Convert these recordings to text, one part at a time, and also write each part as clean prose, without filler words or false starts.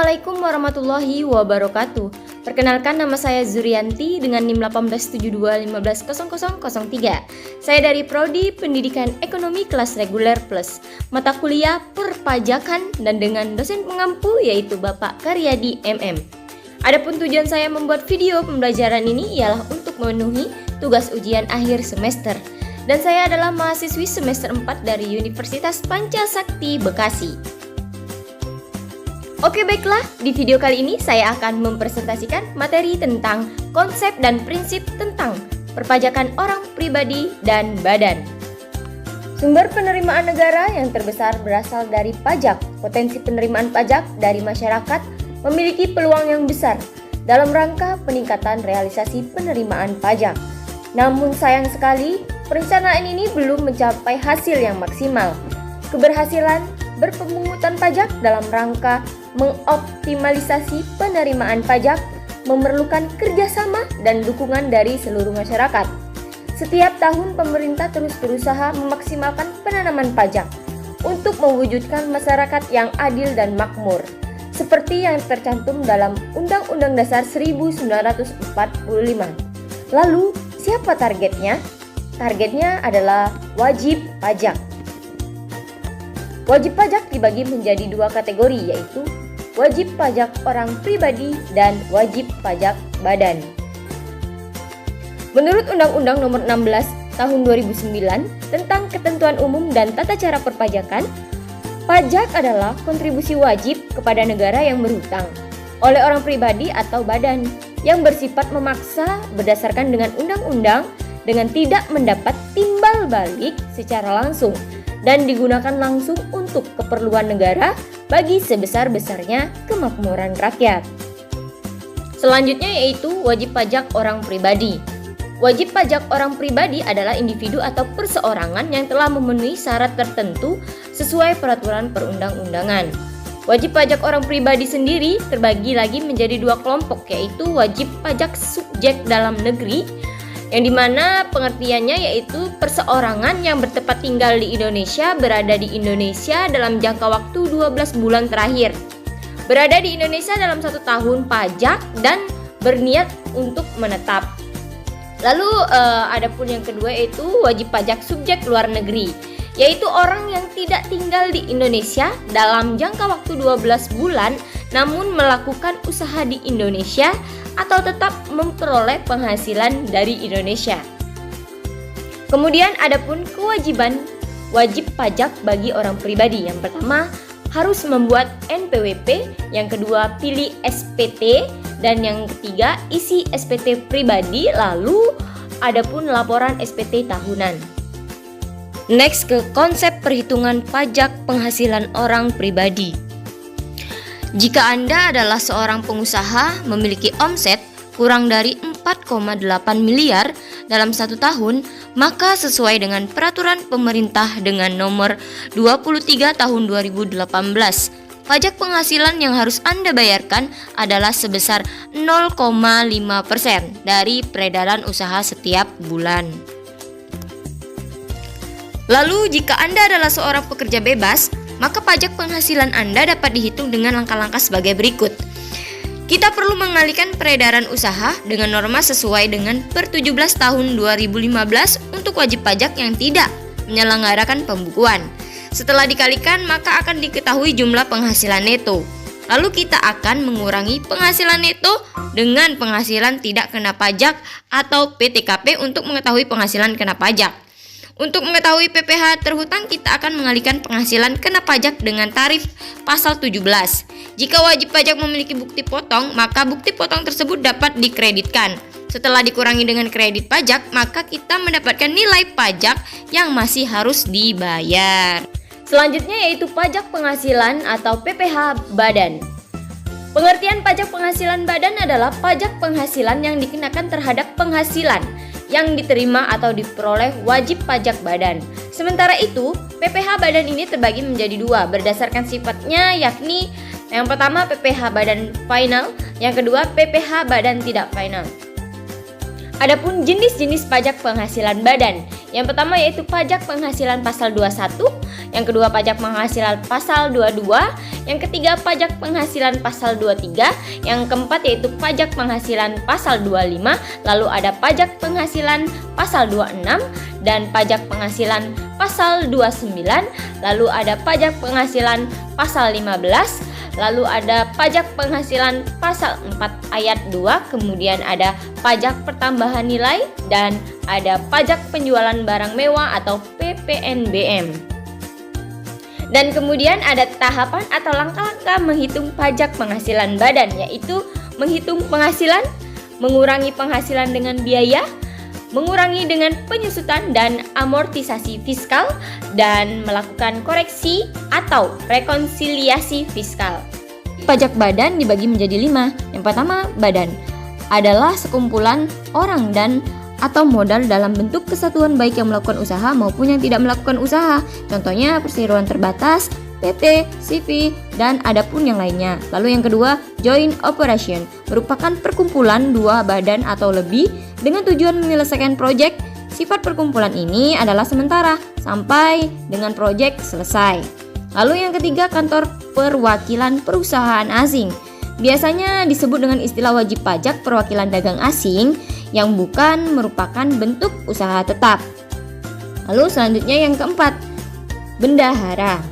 Assalamualaikum warahmatullahi wabarakatuh. Perkenalkan, nama saya Zurianti dengan NIM 1872150003. Saya dari Prodi Pendidikan Ekonomi Kelas Reguler Plus, mata kuliah Perpajakan, dan dengan dosen pengampu yaitu Bapak Karyadi MM. Adapun tujuan saya membuat video pembelajaran ini ialah untuk memenuhi tugas ujian akhir semester. Dan saya adalah mahasiswi semester 4 dari Universitas Pancasakti Bekasi. Oke, baiklah, di video kali ini saya akan mempresentasikan materi tentang konsep dan prinsip tentang perpajakan orang pribadi dan badan. Sumber penerimaan negara yang terbesar berasal dari pajak. Potensi penerimaan pajak dari masyarakat memiliki peluang yang besar dalam rangka peningkatan realisasi penerimaan pajak. Namun sayang sekali, perencanaan ini belum mencapai hasil yang maksimal. Keberhasilan berpemungutan pajak dalam rangka mengoptimalisasi penerimaan pajak memerlukan kerjasama dan dukungan dari seluruh masyarakat. Setiap tahun pemerintah terus berusaha memaksimalkan penanaman pajak untuk mewujudkan masyarakat yang adil dan makmur, seperti yang tercantum dalam Undang-Undang Dasar 1945. Lalu, siapa targetnya? Targetnya adalah wajib pajak. Wajib pajak dibagi menjadi dua kategori, yaitu wajib pajak orang pribadi dan wajib pajak badan. Menurut Undang-Undang Nomor 16 Tahun 2009 tentang Ketentuan Umum dan Tata Cara Perpajakan, pajak adalah kontribusi wajib kepada negara yang berhutang oleh orang pribadi atau badan yang bersifat memaksa berdasarkan dengan undang-undang dengan tidak mendapat timbal balik secara langsung dan digunakan langsung untuk keperluan negara bagi sebesar-besarnya kemakmuran rakyat. Selanjutnya yaitu wajib pajak orang pribadi. Wajib pajak orang pribadi adalah individu atau perseorangan yang telah memenuhi syarat tertentu sesuai peraturan perundang-undangan. Wajib pajak orang pribadi sendiri terbagi lagi menjadi dua kelompok, yaitu wajib pajak subjek dalam negeri, yang dimana pengertiannya yaitu perseorangan yang bertempat tinggal di Indonesia, berada di Indonesia dalam jangka waktu 12 bulan terakhir, berada di Indonesia dalam 1 tahun pajak, dan berniat untuk menetap. Lalu adapun yang kedua yaitu wajib pajak subjek luar negeri, yaitu orang yang tidak tinggal di Indonesia dalam jangka waktu 12 bulan namun melakukan usaha di Indonesia atau tetap memperoleh penghasilan dari Indonesia. Kemudian adapun kewajiban wajib pajak bagi orang pribadi. Yang pertama, harus membuat NPWP, yang kedua pilih SPT, dan yang ketiga isi SPT pribadi, lalu adapun laporan SPT tahunan. Next ke konsep perhitungan pajak penghasilan orang pribadi. Jika Anda adalah seorang pengusaha memiliki omset kurang dari 4,8 miliar dalam 1 tahun, maka sesuai dengan peraturan pemerintah dengan nomor 23 tahun 2018, pajak penghasilan yang harus Anda bayarkan adalah sebesar 0,5% dari peredaran usaha setiap bulan. Lalu jika Anda adalah seorang pekerja bebas, maka pajak penghasilan Anda dapat dihitung dengan langkah-langkah sebagai berikut. Kita perlu mengalihkan peredaran usaha dengan norma sesuai dengan Per 17 tahun 2015 untuk wajib pajak yang tidak menyelenggarakan pembukuan. Setelah dikalikan, maka akan diketahui jumlah penghasilan neto. Lalu kita akan mengurangi penghasilan neto dengan penghasilan tidak kena pajak atau PTKP untuk mengetahui penghasilan kena pajak. Untuk mengetahui PPh terhutang, kita akan mengalihkan penghasilan kena pajak dengan tarif pasal 17. Jika wajib pajak memiliki bukti potong, maka bukti potong tersebut dapat dikreditkan. Setelah dikurangi dengan kredit pajak, maka kita mendapatkan nilai pajak yang masih harus dibayar. Selanjutnya yaitu pajak penghasilan atau PPh badan. Pengertian pajak penghasilan badan adalah pajak penghasilan yang dikenakan terhadap penghasilan yang diterima atau diperoleh wajib pajak badan. Sementara itu, PPh badan ini terbagi menjadi dua berdasarkan sifatnya, yakni yang pertama PPh badan final, yang kedua PPh badan tidak final. Adapun jenis-jenis pajak penghasilan badan, Yang pertama yaitu pajak penghasilan pasal 21, yang kedua pajak penghasilan pasal 22, yang ketiga pajak penghasilan pasal 23, yang keempat yaitu pajak penghasilan pasal 25, lalu ada pajak penghasilan pasal 26 dan pajak penghasilan pasal 29, lalu ada pajak penghasilan pasal 15, lalu ada pajak penghasilan pasal 4 ayat 2, kemudian ada pajak pertambahan nilai, dan ada pajak penjualan barang mewah atau PPNBM. Dan kemudian ada tahapan atau langkah-langkah menghitung pajak penghasilan badan, yaitu menghitung penghasilan, mengurangi penghasilan dengan biaya, mengurangi dengan penyusutan dan amortisasi fiskal, dan melakukan koreksi atau rekonsiliasi fiskal. Pajak badan dibagi menjadi 5. Yang pertama, badan adalah sekumpulan orang dan atau modal dalam bentuk kesatuan baik yang melakukan usaha maupun yang tidak melakukan usaha. Contohnya perseroan terbatas, PT, CV, dan ada pun yang lainnya. Lalu yang kedua, joint operation merupakan perkumpulan dua badan atau lebih dengan tujuan menyelesaikan proyek. Sifat perkumpulan ini adalah sementara sampai dengan proyek selesai. Lalu yang ketiga, kantor perwakilan perusahaan asing. Biasanya disebut dengan istilah wajib pajak perwakilan dagang asing yang bukan merupakan bentuk usaha tetap. Lalu selanjutnya yang keempat, bendahara.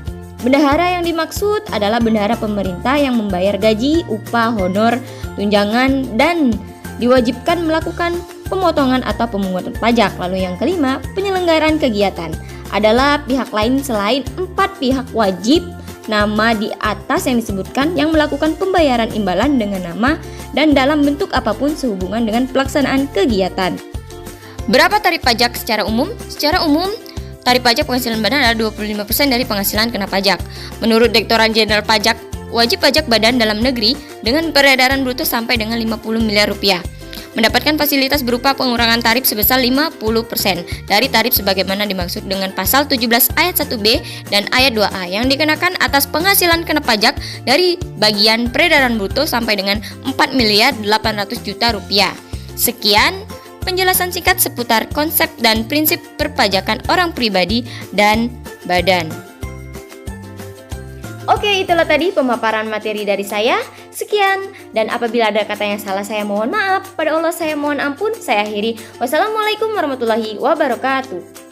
Bendahara yang dimaksud adalah bendahara pemerintah yang membayar gaji, upah, honor, tunjangan, dan diwajibkan melakukan pemotongan atau pemungutan pajak. Lalu yang kelima, penyelenggaraan kegiatan adalah pihak lain selain 4 pihak wajib nama di atas yang disebutkan yang melakukan pembayaran imbalan dengan nama dan dalam bentuk apapun sehubungan dengan pelaksanaan kegiatan. Berapa tarif pajak secara umum? Secara umum, tarif pajak penghasilan badan adalah 25% dari penghasilan kena pajak. Menurut Direktorat Jenderal Pajak, wajib pajak badan dalam negeri dengan peredaran bruto sampai dengan 50 miliar rupiah. Mendapatkan fasilitas berupa pengurangan tarif sebesar 50% dari tarif sebagaimana dimaksud dengan pasal 17 ayat 1B dan ayat 2A yang dikenakan atas penghasilan kena pajak dari bagian peredaran bruto sampai dengan 4 miliar 800 juta rupiah. Sekian penjelasan singkat seputar konsep dan prinsip perpajakan orang pribadi dan badan. Oke, itulah tadi pemaparan materi dari saya. Sekian, dan apabila ada kata yang salah saya mohon maaf. Pada Allah saya mohon ampun. Saya akhiri. Wassalamualaikum warahmatullahi wabarakatuh.